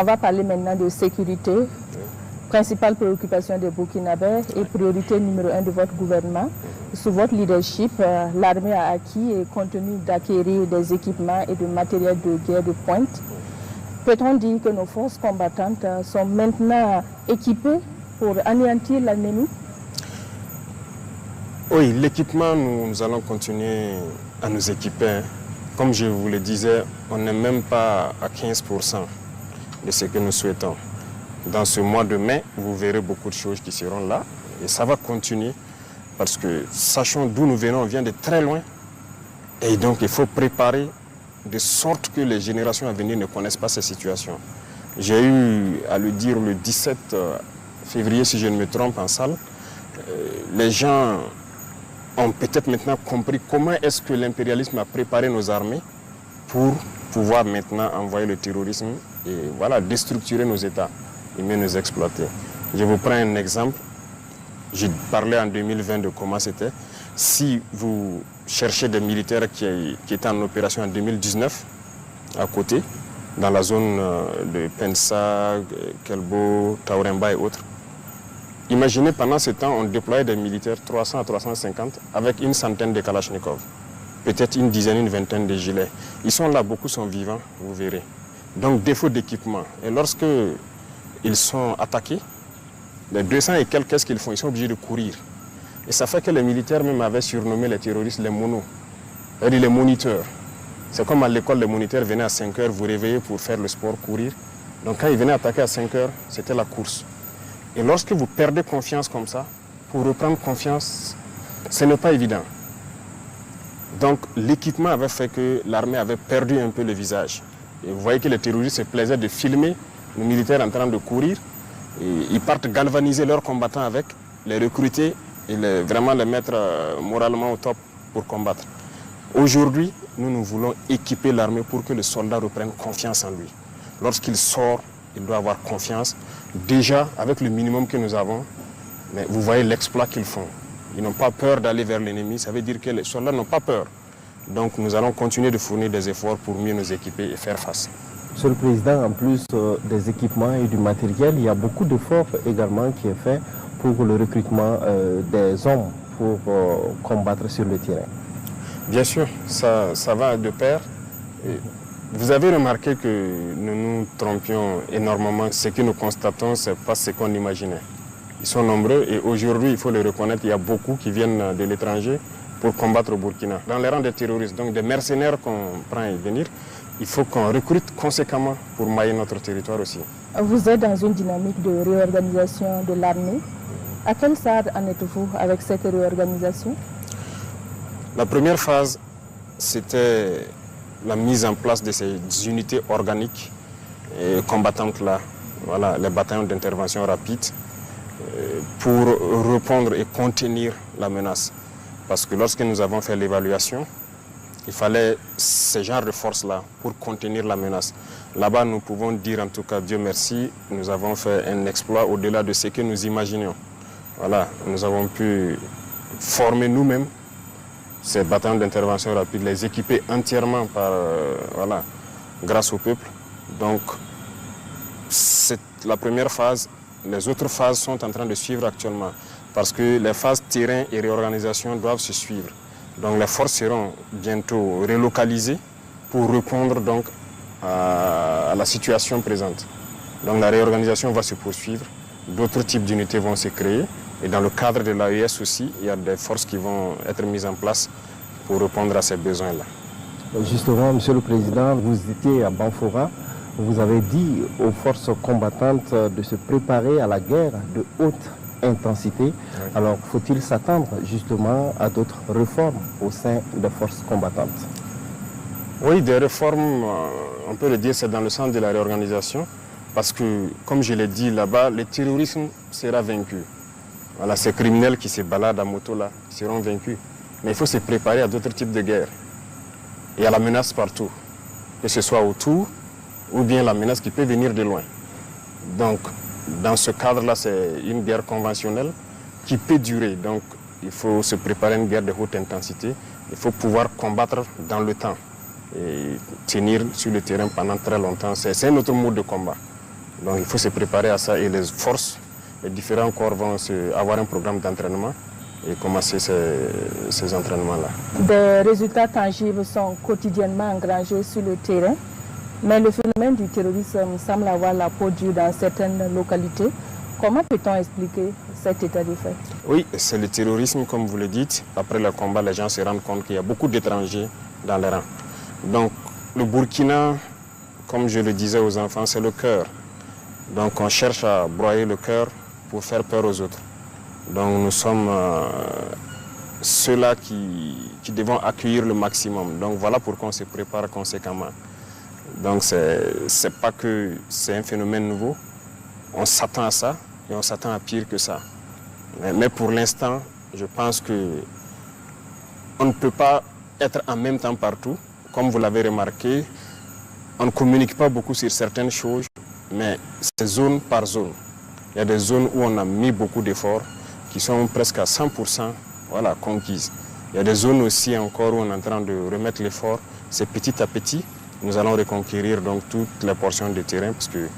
On va parler maintenant de sécurité, principale préoccupation des Burkinabés et priorité numéro 1 de votre gouvernement. Sous votre leadership, l'armée a acquis et continue d'acquérir des équipements et de matériel de guerre de pointe. Peut-on dire que nos forces combattantes sont maintenant équipées pour anéantir l'ennemi? Oui, l'équipement, nous allons continuer à nous équiper. Comme je vous le disais, on n'est même pas à 15% de ce que nous souhaitons. Dans ce mois de mai, vous verrez beaucoup de choses qui seront là et ça va continuer parce que sachant d'où nous venons, on vient de très loin et donc il faut préparer de sorte que les générations à venir ne connaissent pas ces situations. J'ai eu à le dire le 17 février, si je ne me trompe, en salle. Les gens ont peut-être maintenant compris comment est-ce que l'impérialisme a préparé nos armées pour pouvoir maintenant envoyer le terrorisme et voilà, déstructurer nos États et mieux nous exploiter. Je vous prends un exemple. J'ai parlé en 2020 de comment c'était. Si vous cherchez des militaires qui étaient en opération en 2019, à côté, dans la zone de Pensa, Kelbo, Tauremba et autres, imaginez pendant ce temps, on déployait des militaires 300 à 350 avec une centaine de Kalachnikov, peut-être une dizaine, une vingtaine de gilets. Ils sont là, beaucoup sont vivants, vous verrez. Donc défaut d'équipement. Et lorsque ils sont attaqués, les 200 et quelques, qu'est-ce qu'ils font? Ils sont obligés de courir. Et ça fait que les militaires même avaient surnommé les terroristes les monos, c'est-à-dire les moniteurs. C'est comme à l'école, les moniteurs venaient à 5 heures vous réveiller pour faire le sport, courir. Donc quand ils venaient attaquer à 5 heures, c'était la course. Et lorsque vous perdez confiance comme ça, pour reprendre confiance, ce n'est pas évident. Donc l'équipement avait fait que l'armée avait perdu un peu le visage. Et vous voyez que les terroristes se plaisaient de filmer les militaires en train de courir. Et ils partent galvaniser leurs combattants avec, les recruter et vraiment les mettre moralement au top pour combattre. Aujourd'hui, nous voulons équiper l'armée pour que le soldat reprenne confiance en lui. Lorsqu'il sort, il doit avoir confiance. Déjà, avec le minimum que nous avons, mais vous voyez l'exploit qu'ils font. Ils n'ont pas peur d'aller vers l'ennemi, ça veut dire que les soldats n'ont pas peur. Donc nous allons continuer de fournir des efforts pour mieux nous équiper et faire face. Monsieur le Président, en plus des équipements et du matériel, il y a beaucoup d'efforts également qui est fait pour le recrutement des hommes pour combattre sur le terrain. Bien sûr, ça va de pair. Vous avez remarqué que nous nous trompions énormément. Ce que nous constatons, ce n'est pas ce qu'on imaginait. Ils sont nombreux et aujourd'hui, il faut le reconnaître, il y a beaucoup qui viennent de l'étranger pour combattre au Burkina. Dans les rangs des terroristes, donc des mercenaires qu'on prend et venir, il faut qu'on recrute conséquemment pour mailler notre territoire aussi. Vous êtes dans une dynamique de réorganisation de l'armée. À quel stade en êtes-vous avec cette réorganisation? La première phase, c'était la mise en place de ces unités organiques et combattantes-là, voilà, les bataillons d'intervention rapide, pour répondre et contenir la menace. Parce que lorsque nous avons fait l'évaluation, il fallait ce genre de force-là pour contenir la menace. Là-bas, nous pouvons dire en tout cas, Dieu merci, nous avons fait un exploit au-delà de ce que nous imaginions. Voilà, nous avons pu former nous-mêmes ces bataillons d'intervention rapide, les équiper entièrement par, voilà, grâce au peuple. Donc, c'est la première phase. Les autres phases sont en train de suivre actuellement parce que les phases terrain et réorganisation doivent se suivre. Donc les forces seront bientôt relocalisées pour répondre donc à la situation présente. Donc la réorganisation va se poursuivre, d'autres types d'unités vont se créer et dans le cadre de l'AES aussi, il y a des forces qui vont être mises en place pour répondre à ces besoins-là. Justement, Monsieur le Président, vous étiez à Banfora, vous avez dit aux forces combattantes de se préparer à la guerre de haute intensité. Oui. Alors, faut-il s'attendre justement à d'autres réformes au sein des forces combattantes? Oui, des réformes, on peut le dire, c'est dans le sens de la réorganisation, parce que, comme je l'ai dit là-bas, le terrorisme sera vaincu. Voilà, ces criminels qui se baladent à moto là seront vaincus. Mais il faut se préparer à d'autres types de guerres. Il y a la menace partout, que ce soit autour ou bien la menace qui peut venir de loin. Donc, dans ce cadre-là, c'est une guerre conventionnelle qui peut durer. Donc, il faut se préparer à une guerre de haute intensité. Il faut pouvoir combattre dans le temps et tenir sur le terrain pendant très longtemps. C'est un autre mode de combat. Donc il faut se préparer à ça et les forces, les différents corps vont avoir un programme d'entraînement et commencer ces entraînements-là. Des résultats tangibles sont quotidiennement engrangés sur le terrain, mais le phénomène du terrorisme semble avoir la peau dure dans certaines localités. Comment peut-on expliquer cet état de fait? Oui, c'est le terrorisme, comme vous le dites. Après le combat, les gens se rendent compte qu'il y a beaucoup d'étrangers dans les rangs. Donc, le Burkina, comme je le disais aux enfants, c'est le cœur. Donc, on cherche à broyer le cœur pour faire peur aux autres. Donc, nous sommes ceux-là qui devons accueillir le maximum. Donc, voilà pourquoi on se prépare conséquemment. Donc, c'est pas que c'est un phénomène nouveau. On s'attend à ça. Et on s'attend à pire que ça. Mais pour l'instant, je pense qu'on ne peut pas être en même temps partout. Comme vous l'avez remarqué, on ne communique pas beaucoup sur certaines choses, mais c'est zone par zone. Il y a des zones où on a mis beaucoup d'efforts, qui sont presque à 100% conquises. Il y a des zones aussi encore où on est en train de remettre l'effort. C'est petit à petit, nous allons reconquérir donc toutes les portions de terrain, parce que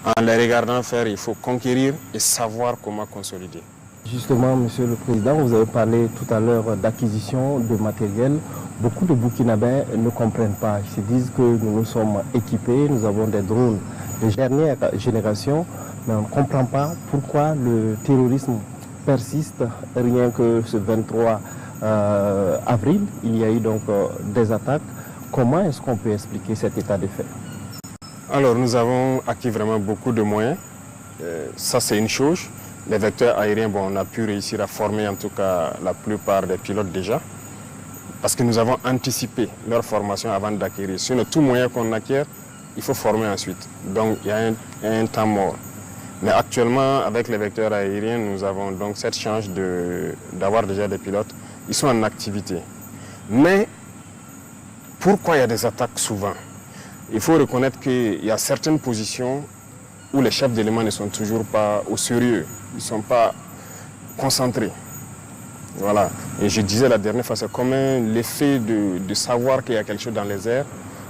en les regardant faire, il faut conquérir et savoir comment consolider. Justement, Monsieur le Président, vous avez parlé tout à l'heure d'acquisition de matériel. Beaucoup de Burkinabés ne comprennent pas. Ils se disent que nous sommes équipés, nous avons des drones de dernière génération, mais on ne comprend pas pourquoi le terrorisme persiste. Rien que ce 23 avril, il y a eu donc des attaques. Comment est-ce qu'on peut expliquer cet état de fait? Alors, nous avons acquis vraiment beaucoup de moyens. Ça, c'est une chose. Les vecteurs aériens, on a pu réussir à former en tout cas la plupart des pilotes déjà, parce que nous avons anticipé leur formation avant d'acquérir. Sinon, tout moyen qu'on acquiert, il faut former ensuite. Donc, il y a un temps mort. Mais actuellement, avec les vecteurs aériens, nous avons donc cette chance d'avoir déjà des pilotes. Ils sont en activité. Mais, pourquoi il y a des attaques souvent? Il faut reconnaître qu'il y a certaines positions où les chefs d'éléments ne sont toujours pas au sérieux. Ils ne sont pas concentrés. Voilà. Et je disais la dernière fois, c'est comme l'effet de savoir qu'il y a quelque chose dans les airs.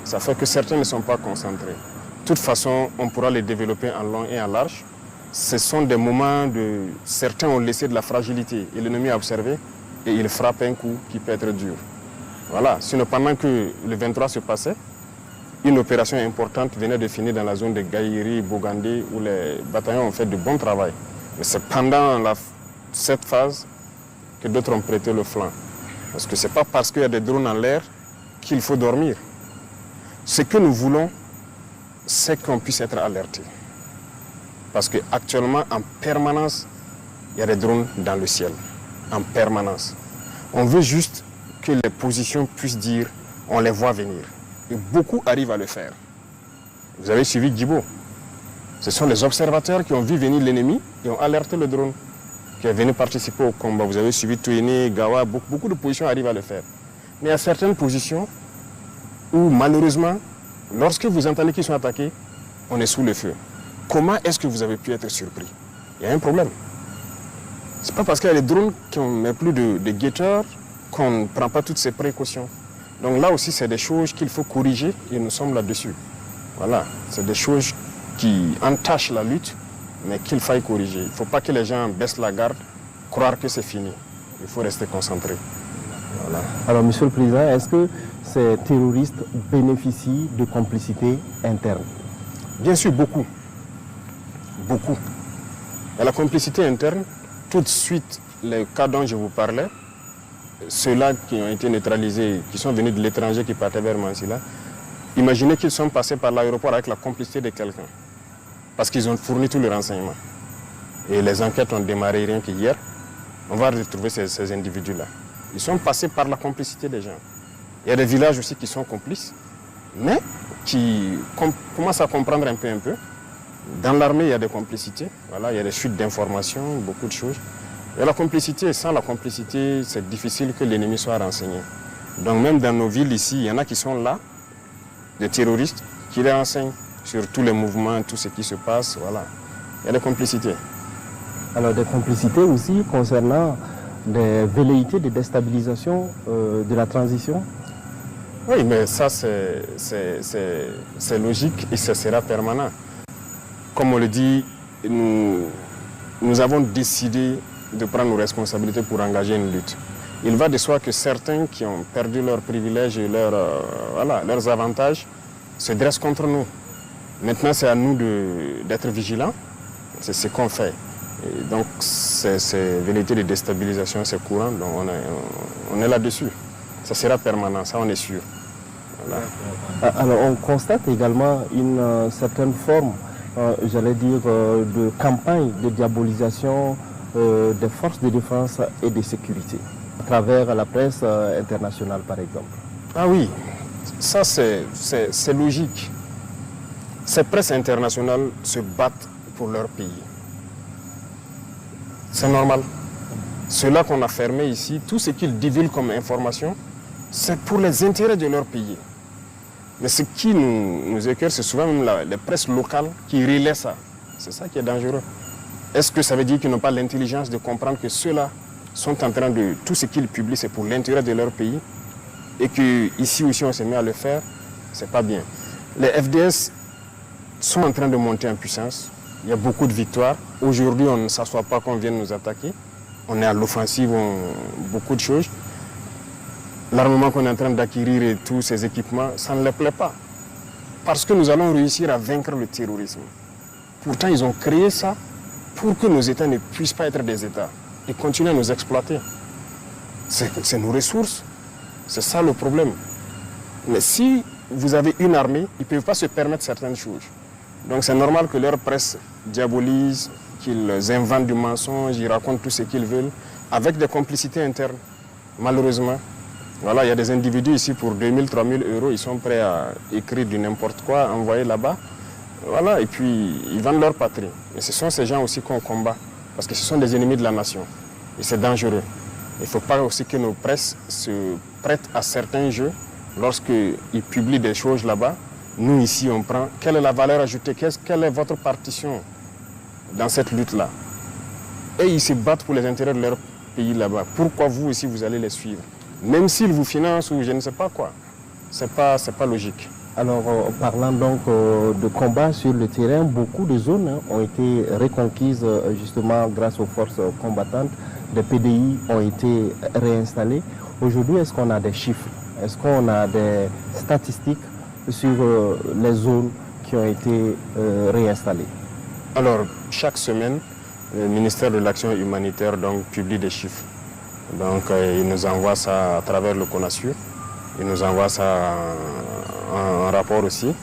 Ça fait que certains ne sont pas concentrés. De toute façon, on pourra les développer en long et en large. Ce sont des moments de... Certains ont laissé de la fragilité et l'ennemi a observé et il frappe un coup qui peut être dur. Voilà. Sinon, pendant que le 23 se passait, une opération importante venait de finir dans la zone de Gaïri, Bogandé, où les bataillons ont fait de bon travail. Mais c'est pendant cette phase que d'autres ont prêté le flanc. Parce que ce n'est pas parce qu'il y a des drones en l'air qu'il faut dormir. Ce que nous voulons, c'est qu'on puisse être alerté. Parce qu'actuellement, en permanence, il y a des drones dans le ciel. En permanence. On veut juste que les positions puissent dire, on les voit venir. Et beaucoup arrivent à le faire. Vous avez suivi Djibo. Ce sont les observateurs qui ont vu venir l'ennemi et ont alerté le drone qui est venu participer au combat. Vous avez suivi Touéné, Gawa, beaucoup de positions arrivent à le faire. Mais il y a certaines positions où malheureusement, lorsque vous entendez qu'ils sont attaqués, on est sous le feu. Comment est-ce que vous avez pu être surpris? Il y a un problème. Ce n'est pas parce qu'il y a des drones qui ne mettent plus de guetteurs qu'on ne prend pas toutes ces précautions. Donc là aussi, c'est des choses qu'il faut corriger et nous sommes là-dessus. Voilà, c'est des choses qui entachent la lutte, mais qu'il faille corriger. Il ne faut pas que les gens baissent la garde, croire que c'est fini. Il faut rester concentré. Voilà. Alors, Monsieur le Président, est-ce que ces terroristes bénéficient de complicité interne? Bien sûr, beaucoup. Beaucoup. Et la complicité interne, tout de suite, les cas dont je vous parlais, ceux-là qui ont été neutralisés, qui sont venus de l'étranger, qui partaient vers Mansilla, imaginez qu'ils sont passés par l'aéroport avec la complicité de quelqu'un. Parce qu'ils ont fourni tous les renseignements. Et les enquêtes ont démarré rien qu'hier. On va retrouver ces individus-là. Ils sont passés par la complicité des gens. Il y a des villages aussi qui sont complices, mais qui commencent à comprendre un peu. Dans l'armée, il y a des complicités. Voilà, il y a des fuites d'informations, beaucoup de choses. Et la complicité, sans la complicité, c'est difficile que l'ennemi soit renseigné. Donc même dans nos villes ici, il y en a qui sont là, des terroristes, qui les renseignent sur tous les mouvements, tout ce qui se passe. Voilà. Il y a des complicités. Alors des complicités aussi concernant des velléités de déstabilisation de la transition? Oui, mais ça c'est logique et ça sera permanent. comme on le dit, nous avons décidé de prendre nos responsabilités pour engager une lutte. Il va de soi que certains qui ont perdu leurs privilèges et leurs avantages se dressent contre nous. Maintenant, c'est à nous d'être vigilants. C'est ce qu'on fait. Et donc, ces velléités de déstabilisation, c'est courant. Donc, on est là-dessus. Ça sera permanent, ça, on est sûr. Voilà. Alors, on constate également une certaine forme, j'allais dire, de campagne de diabolisation des forces de défense et de sécurité, à travers la presse internationale, par exemple. Ah oui, ça, c'est logique. Ces presses internationales se battent pour leur pays. C'est normal. Ceux-là qu'on a fermés ici, tout ce qu'ils divulguent comme information, c'est pour les intérêts de leur pays. Mais ce qui nous écœure, c'est souvent même les presses locales qui relaient ça. C'est ça qui est dangereux. Est-ce que ça veut dire qu'ils n'ont pas l'intelligence de comprendre que ceux-là sont en train de... Tout ce qu'ils publient, c'est pour l'intérêt de leur pays et qu'ici aussi on se met à le faire, c'est pas bien. Les FDS sont en train de monter en puissance. Il y a beaucoup de victoires. Aujourd'hui, on ne s'assoit pas qu'on vienne nous attaquer. On est à l'offensive, beaucoup de choses. L'armement qu'on est en train d'acquérir et tous ces équipements, ça ne les plaît pas. Parce que nous allons réussir à vaincre le terrorisme. Pourtant, ils ont créé ça pour que nos États ne puissent pas être des États et continuer à nous exploiter. C'est nos ressources. C'est ça le problème. Mais si vous avez une armée, ils ne peuvent pas se permettre certaines choses. Donc c'est normal que leur presse diabolise, qu'ils inventent du mensonge, ils racontent tout ce qu'ils veulent, avec des complicités internes, malheureusement. Voilà, il y a des individus ici pour 2000, 3000 euros, ils sont prêts à écrire du n'importe quoi, envoyer là-bas. Voilà, et puis ils vendent leur patrie. Mais ce sont ces gens aussi qu'on combat, parce que ce sont des ennemis de la nation. Et c'est dangereux. Il ne faut pas aussi que nos presses se prêtent à certains jeux. Lorsqu'ils publient des choses là-bas, nous ici on prend. Quelle est la valeur ajoutée? Quelle est votre partition dans cette lutte-là? Et ils se battent pour les intérêts de leur pays là-bas. Pourquoi vous aussi vous allez les suivre? Même s'ils vous financent ou je ne sais pas quoi. C'est pas logique. Alors, parlant donc de combat sur le terrain, beaucoup de zones ont été reconquises justement grâce aux forces combattantes. Des PDI ont été réinstallés. Aujourd'hui, est-ce qu'on a des chiffres? Est-ce qu'on a des statistiques sur les zones qui ont été réinstallées? Alors, chaque semaine, le ministère de l'Action humanitaire donc, publie des chiffres. Donc, il nous envoie ça à travers le CONASUR. Il nous envoie ça en rapport aussi.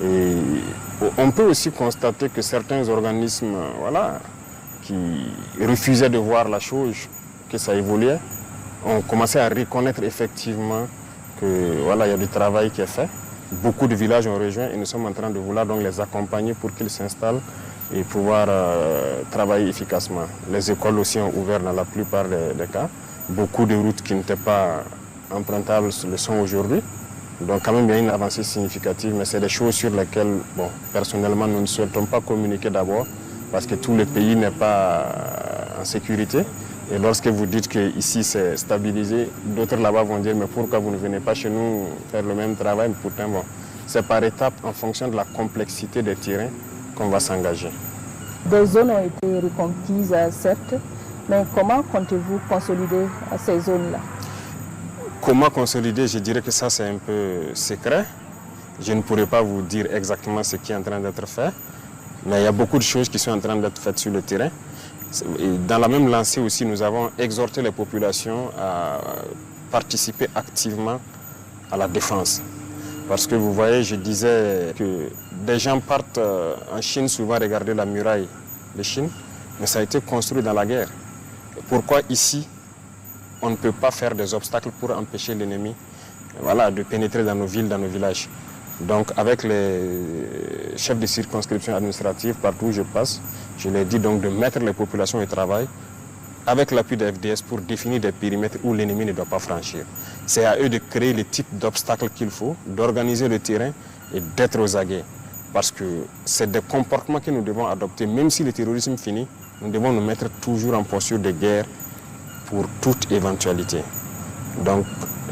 Et on peut aussi constater que certains organismes qui refusaient de voir la chose, que ça évoluait, ont commencé à reconnaître effectivement que il y a du travail qui est fait. Beaucoup de villages ont rejoint et nous sommes en train de vouloir donc les accompagner pour qu'ils s'installent et pouvoir travailler efficacement. Les écoles aussi ont ouvert dans la plupart des cas. Beaucoup de routes qui n'étaient pas empruntables le sont aujourd'hui. Donc quand même, il y a une avancée significative, mais c'est des choses sur lesquelles, personnellement, nous ne souhaitons pas communiquer d'abord, parce que tout le pays n'est pas en sécurité. Et lorsque vous dites qu'ici c'est stabilisé, d'autres là-bas vont dire mais pourquoi vous ne venez pas chez nous faire le même travail? Pourtant, c'est par étapes en fonction de la complexité des terrains qu'on va s'engager. Des zones ont été reconquises, certes, mais comment comptez-vous consolider ces zones-là? Comment consolider? Je dirais que ça c'est un peu secret. Je ne pourrais pas vous dire exactement ce qui est en train d'être fait, mais il y a beaucoup de choses qui sont en train d'être faites sur le terrain. Et dans la même lancée aussi, nous avons exhorté les populations à participer activement à la défense. Parce que vous voyez, je disais que des gens partent en Chine souvent regarder la muraille de Chine, mais ça a été construit dans la guerre. Pourquoi ici, on ne peut pas faire des obstacles pour empêcher l'ennemi de pénétrer dans nos villes, dans nos villages? Donc avec les chefs de circonscription administrative, partout où je passe, je leur dis donc de mettre les populations au travail avec l'appui de FDS pour définir des périmètres où l'ennemi ne doit pas franchir. C'est à eux de créer les types d'obstacles qu'il faut, d'organiser le terrain et d'être aux aguets. Parce que c'est des comportements que nous devons adopter. Même si le terrorisme finit, nous devons nous mettre toujours en posture de guerre pour toute éventualité. Donc,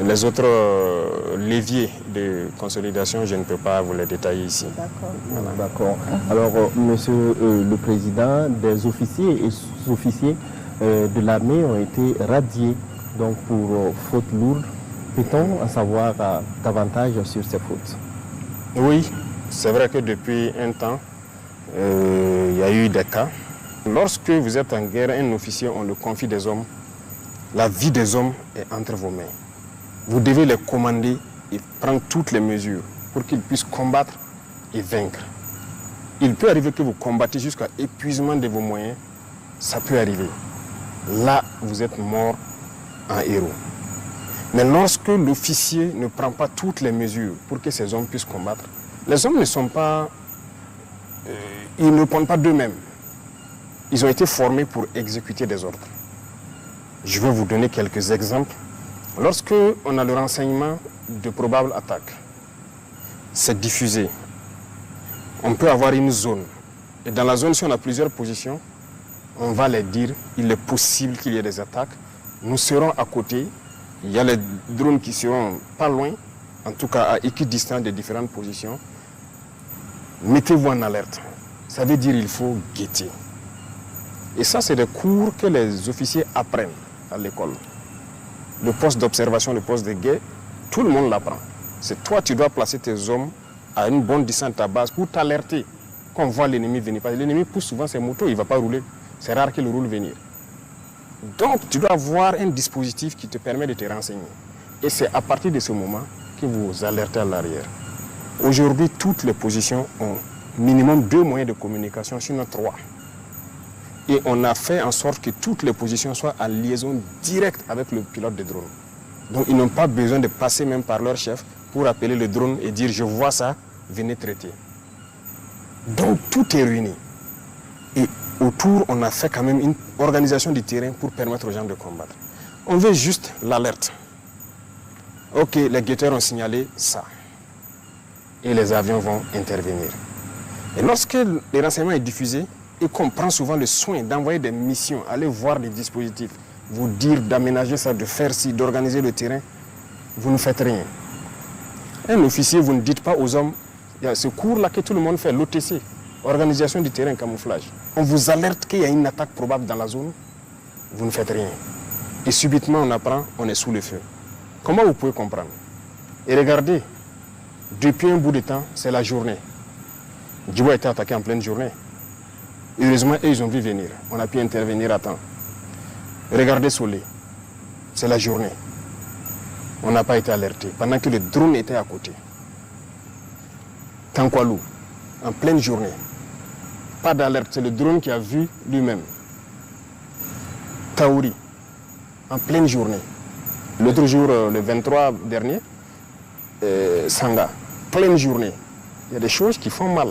les autres leviers de consolidation, je ne peux pas vous les détailler ici. D'accord. Voilà. D'accord. Alors, Monsieur le Président, des officiers et sous-officiers de l'armée ont été radiés donc pour fautes lourdes. Peut-on en savoir davantage sur ces fautes? Oui, c'est vrai que depuis un temps, il y a eu des cas. Lorsque vous êtes en guerre, un officier, on le confie des hommes. La vie des hommes est entre vos mains. Vous devez les commander et prendre toutes les mesures pour qu'ils puissent combattre et vaincre. Il peut arriver que vous combattez jusqu'à épuisement de vos moyens. Ça peut arriver. Là, vous êtes mort en héros. Mais lorsque l'officier ne prend pas toutes les mesures pour que ces hommes puissent combattre, les hommes ne sont pas... ils ne répondent pas d'eux-mêmes. Ils ont été formés pour exécuter des ordres. Je vais vous donner quelques exemples. Lorsque on a le renseignement de probables attaques, c'est diffusé. On peut avoir une zone. Et dans la zone, si on a plusieurs positions, on va les dire, il est possible qu'il y ait des attaques. Nous serons à côté. Il y a les drones qui seront pas loin, en tout cas à équidistance des différentes positions. Mettez-vous en alerte. Ça veut dire qu'il faut guetter. Et ça, c'est des cours que les officiers apprennent à l'école. Le poste d'observation, le poste de guet, tout le monde l'apprend. C'est toi, tu dois placer tes hommes à une bonne distance de ta base pour t'alerter quand on voit l'ennemi venir. Parce que l'ennemi pousse souvent ses motos, il ne va pas rouler. C'est rare qu'il roule venir. Donc, tu dois avoir un dispositif qui te permet de te renseigner. Et c'est à partir de ce moment que vous alertez à l'arrière. Aujourd'hui, toutes les positions ont minimum 2 moyens de communication, sinon 3. Et on a fait en sorte que toutes les positions soient en liaison directe avec le pilote de drone. Donc, ils n'ont pas besoin de passer même par leur chef pour appeler le drone et dire « je vois ça, venez traiter ». Donc, tout est réuni. Et autour, on a fait quand même une organisation du terrain pour permettre aux gens de combattre. On veut juste l'alerte. Ok, les guetteurs ont signalé ça. Et les avions vont intervenir. Et lorsque le renseignement est diffusé, et qu'on prend souvent le soin d'envoyer des missions, aller voir des dispositifs, vous dire d'aménager ça, de faire ci, d'organiser le terrain, vous ne faites rien. Un officier, vous ne dites pas aux hommes, il y a ce cours-là que tout le monde fait, l'OTC, organisation du terrain, camouflage. On vous alerte qu'il y a une attaque probable dans la zone, vous ne faites rien. Et subitement, on apprend, on est sous le feu. Comment vous pouvez comprendre? Et regardez, depuis un bout de temps, c'est la journée. Djibo a été attaqué en pleine journée. Heureusement, ils ont vu venir. On a pu intervenir à temps. Regardez Solé, c'est la journée. On n'a pas été alerté pendant que le drone était à côté. Tankwalou, en pleine journée. Pas d'alerte, c'est le drone qui a vu lui-même. Taouri, en pleine journée. L'autre jour, le 23 dernier, Sanga, pleine journée. Il y a des choses qui font mal.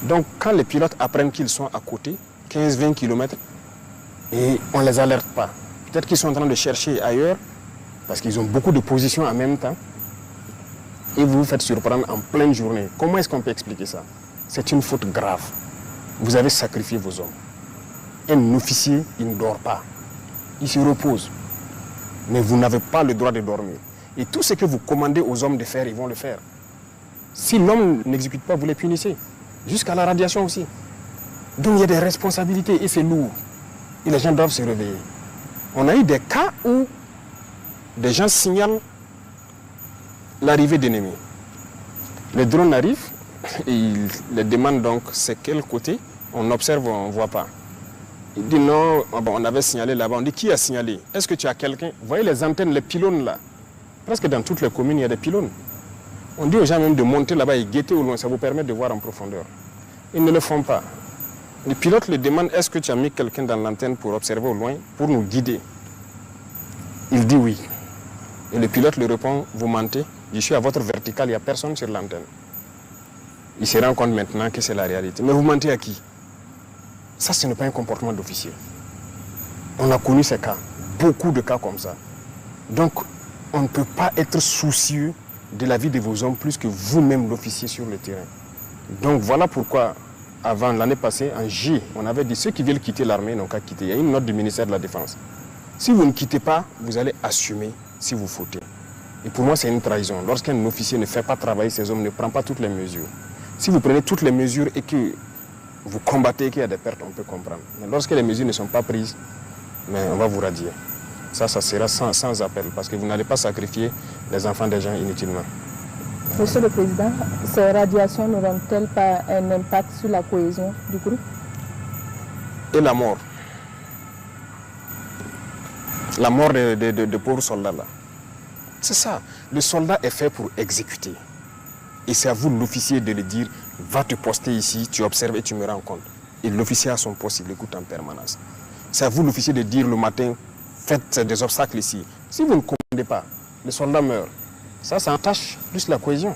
Donc, quand les pilotes apprennent qu'ils sont à côté, 15-20 km, et on ne les alerte pas. Peut-être qu'ils sont en train de chercher ailleurs, parce qu'ils ont beaucoup de positions en même temps, et vous vous faites surprendre en pleine journée. Comment est-ce qu'on peut expliquer ça? C'est une faute grave. Vous avez sacrifié vos hommes. Un officier, il ne dort pas. Il se repose. Mais vous n'avez pas le droit de dormir. Et tout ce que vous commandez aux hommes de faire, ils vont le faire. Si l'homme n'exécute pas, vous les punissez. Jusqu'à la radiation aussi. Donc il y a des responsabilités et c'est lourd. Et les gens doivent se réveiller. On a eu des cas où des gens signalent l'arrivée d'ennemis. Les drones arrivent et ils les demandent donc c'est quel côté. On observe, on ne voit pas. Ils disent non, on avait signalé là-bas. On dit qui a signalé? Est-ce que tu as quelqu'un? Vous voyez les antennes, les pylônes là. Presque dans toutes les communes, il y a des pylônes. On dit aux gens même de monter là-bas et guetter au loin, ça vous permet de voir en profondeur. Ils ne le font pas. Les pilotes le demandent, est-ce que tu as mis quelqu'un dans l'antenne pour observer au loin, pour nous guider? Il dit oui. Et le pilote lui répond, vous mentez, je suis à votre verticale, il n'y a personne sur l'antenne. Il se rend compte maintenant que c'est la réalité. Mais vous mentez à qui? Ça, ce n'est pas un comportement d'officier. On a connu ces cas, beaucoup de cas comme ça. Donc, on ne peut pas être soucieux de la vie de vos hommes plus que vous-même l'officier sur le terrain. Donc voilà pourquoi, avant l'année passée, en J, on avait dit ceux qui veulent quitter l'armée n'ont qu'à quitter. Il y a une note du ministère de la Défense. Si vous ne quittez pas, vous allez assumer si vous fautez. Et pour moi, c'est une trahison. Lorsqu'un officier ne fait pas travailler ses hommes, ne prend pas toutes les mesures. Si vous prenez toutes les mesures et que vous combattez et qu'il y a des pertes, on peut comprendre. Mais lorsque les mesures ne sont pas prises, mais on va vous radier. Ça sera sans appel, parce que vous n'allez pas sacrifier les enfants des gens inutilement. Monsieur le Président, ces radiations n'auront-elles pas un impact sur la cohésion du groupe? Et la mort. La mort de pauvres soldats là. C'est ça. Le soldat est fait pour exécuter. Et c'est à vous, l'officier, de le dire, va te poster ici, tu observes et tu me rends compte. Et l'officier à son poste, il écoute en permanence. C'est à vous, l'officier, de dire le matin, faites des obstacles ici. Si vous ne commandez pas, le soldat meurt. Ça entache plus la cohésion.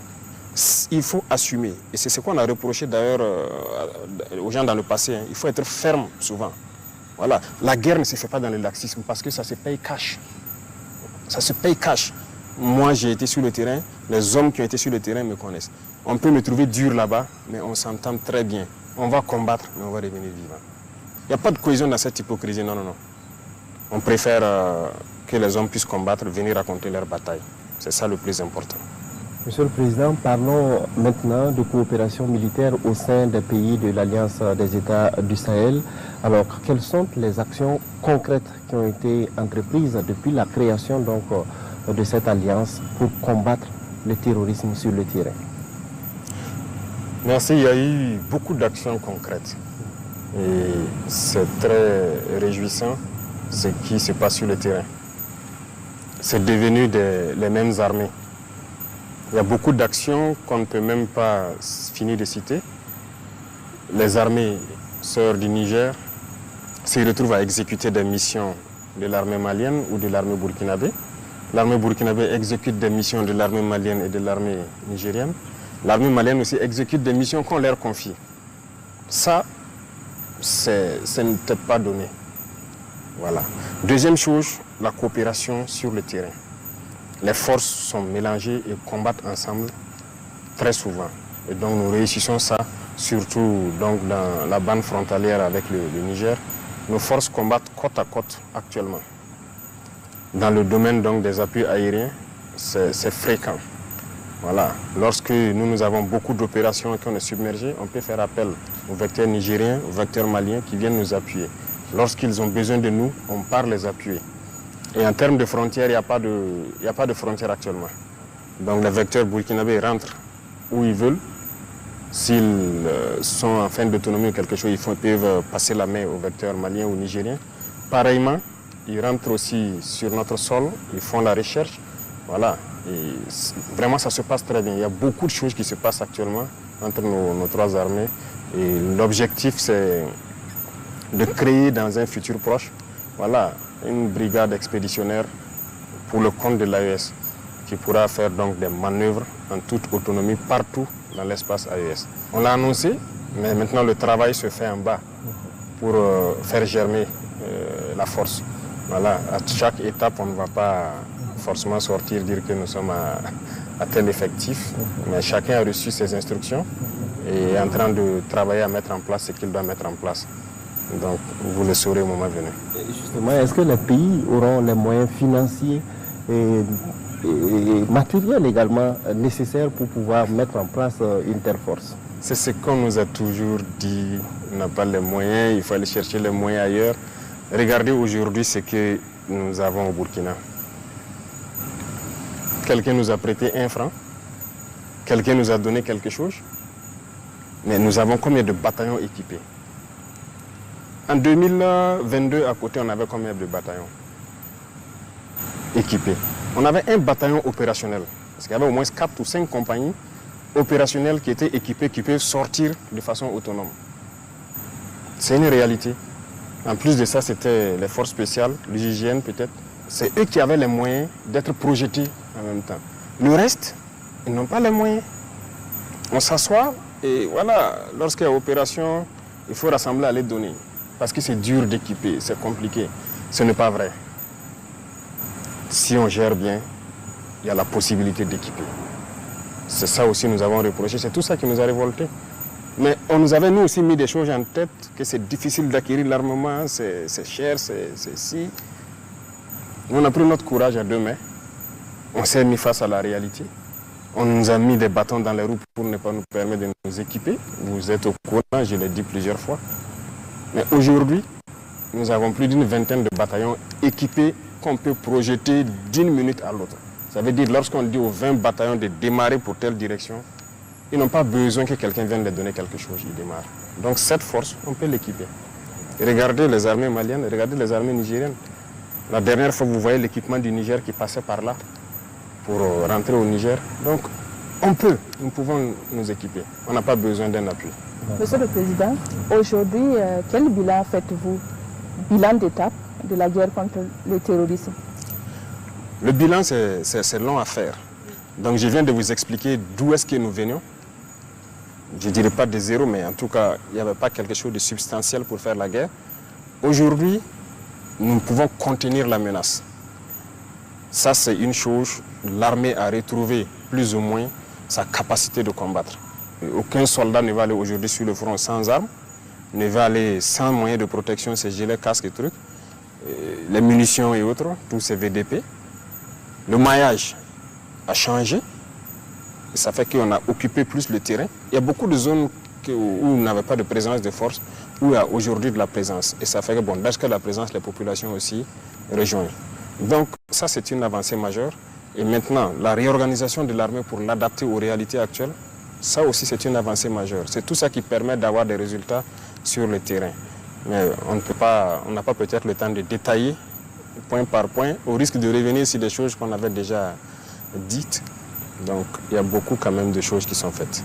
Il faut assumer. Et c'est ce qu'on a reproché d'ailleurs aux gens dans le passé. Il faut être ferme souvent. Voilà. La guerre ne se fait pas dans le laxisme parce que ça se paye cash. Ça se paye cash. Moi, j'ai été sur le terrain. Les hommes qui ont été sur le terrain me connaissent. On peut me trouver dur là-bas, mais on s'entend très bien. On va combattre, mais on va revenir vivant. Il n'y a pas de cohésion dans cette hypocrisie. Non, non, non. On préfère que les hommes puissent combattre, venir raconter leur bataille. C'est ça le plus important. Monsieur le Président, parlons maintenant de coopération militaire au sein des pays de l'Alliance des États du Sahel. Alors, quelles sont les actions concrètes qui ont été entreprises depuis la création donc, de cette alliance pour combattre le terrorisme sur le terrain? Merci, il y a eu beaucoup d'actions concrètes. Et c'est très réjouissant ce qui se passe sur le terrain. C'est devenu les mêmes armées. Il y a beaucoup d'actions qu'on ne peut même pas finir de citer. Les armées sœurs du Niger se retrouvent à exécuter des missions de l'armée malienne ou de l'armée burkinabé. L'armée burkinabé exécute des missions de l'armée malienne et de l'armée nigérienne. L'armée malienne aussi exécute des missions qu'on leur confie. Ça n'était pas donné. Voilà. Deuxième chose, la coopération sur le terrain. Les forces sont mélangées et combattent ensemble très souvent. Et donc nous réussissons ça, surtout donc, dans la bande frontalière avec le Niger. Nos forces combattent côte à côte actuellement. Dans le domaine donc, des appuis aériens, c'est fréquent. Voilà. Lorsque nous avons beaucoup d'opérations et qu'on est submergé, on peut faire appel aux vecteurs nigériens, aux vecteurs maliens qui viennent nous appuyer. Lorsqu'ils ont besoin de nous, on part les appuyer. Et en termes de frontières, il n'y a pas de frontières actuellement. Donc les vecteurs burkinabés rentrent où ils veulent. S'ils sont en fin d'autonomie ou quelque chose, ils peuvent passer la main aux vecteurs maliens ou nigériens. Pareillement, ils rentrent aussi sur notre sol, ils font la recherche. Voilà. Et vraiment, ça se passe très bien. Il y a beaucoup de choses qui se passent actuellement entre nos trois armées. Et l'objectif, c'est de créer dans un futur proche, voilà, une brigade expéditionnaire pour le compte de l'AES qui pourra faire donc des manœuvres en toute autonomie partout dans l'espace AES. On l'a annoncé, mais maintenant le travail se fait en bas pour faire germer la force. Voilà, à chaque étape, on ne va pas forcément sortir, dire que nous sommes à tel effectif, mais chacun a reçu ses instructions et est en train de travailler à mettre en place ce qu'il doit mettre en place. Donc, vous le saurez au moment venu. Justement, est-ce que les pays auront les moyens financiers et matériels également nécessaires pour pouvoir mettre en place une telle force? C'est ce qu'on nous a toujours dit. On n'a pas les moyens, il faut aller chercher les moyens ailleurs. Regardez aujourd'hui ce que nous avons au Burkina. Quelqu'un nous a prêté 1 franc, quelqu'un nous a donné quelque chose, mais nous avons combien de bataillons équipés? En 2022, à côté, on avait combien de bataillons équipés? On avait un bataillon opérationnel, parce qu'il y avait au moins 4 ou 5 compagnies opérationnelles qui étaient équipées, qui peuvent sortir de façon autonome. C'est une réalité. En plus de ça, c'était les forces spéciales, l'hygiène peut-être. C'est eux qui avaient les moyens d'être projetés en même temps. Le reste, ils n'ont pas les moyens. On s'assoit et voilà, lorsqu'il y a opération, il faut rassembler à les donner. Parce que c'est dur d'équiper, c'est compliqué. Ce n'est pas vrai. Si on gère bien, il y a la possibilité d'équiper. C'est ça aussi que nous avons reproché, c'est tout ça qui nous a révoltés. Mais on nous avait nous aussi mis des choses en tête, que c'est difficile d'acquérir l'armement, c'est cher, c'est si. Nous, on a pris notre courage à 2 mains. On s'est mis face à la réalité. On nous a mis des bâtons dans les roues pour ne pas nous permettre de nous équiper. Vous êtes au courant, je l'ai dit plusieurs fois. Mais aujourd'hui, nous avons plus d'une vingtaine de bataillons équipés qu'on peut projeter d'une minute à l'autre. Ça veut dire, lorsqu'on dit aux 20 bataillons de démarrer pour telle direction, ils n'ont pas besoin que quelqu'un vienne leur donner quelque chose, ils démarrent. Donc cette force, on peut l'équiper. Regardez les armées maliennes, regardez les armées nigériennes. La dernière fois, vous voyez l'équipement du Niger qui passait par là pour rentrer au Niger. Donc, nous pouvons nous équiper. On n'a pas besoin d'un appui. Monsieur le Président, aujourd'hui, quel bilan faites-vous? Bilan d'étape de la guerre contre le terrorisme? Le bilan, c'est long à faire. Donc, je viens de vous expliquer d'où est-ce que nous venions. Je ne dirais pas de zéro, mais en tout cas, il n'y avait pas quelque chose de substantiel pour faire la guerre. Aujourd'hui, nous pouvons contenir la menace. Ça, c'est une chose. L'armée a retrouvé plus ou moins sa capacité de combattre. Aucun soldat ne va aller aujourd'hui sur le front sans armes, ne va aller sans moyens de protection, ses gilets, casques et trucs, les munitions et autres, tous ces VDP. Le maillage a changé. Et ça fait qu'on a occupé plus le terrain. Il y a beaucoup de zones où on n'avait pas de présence de force, où il y a aujourd'hui de la présence. Et ça fait que, bon, dès que la présence, les populations aussi rejoignent. Donc ça, c'est une avancée majeure. Et maintenant, la réorganisation de l'armée pour l'adapter aux réalités actuelles, ça aussi, c'est une avancée majeure. C'est tout ça qui permet d'avoir des résultats sur le terrain. Mais on n'a pas peut-être le temps de détailler point par point, au risque de revenir sur des choses qu'on avait déjà dites. Donc, il y a beaucoup quand même de choses qui sont faites.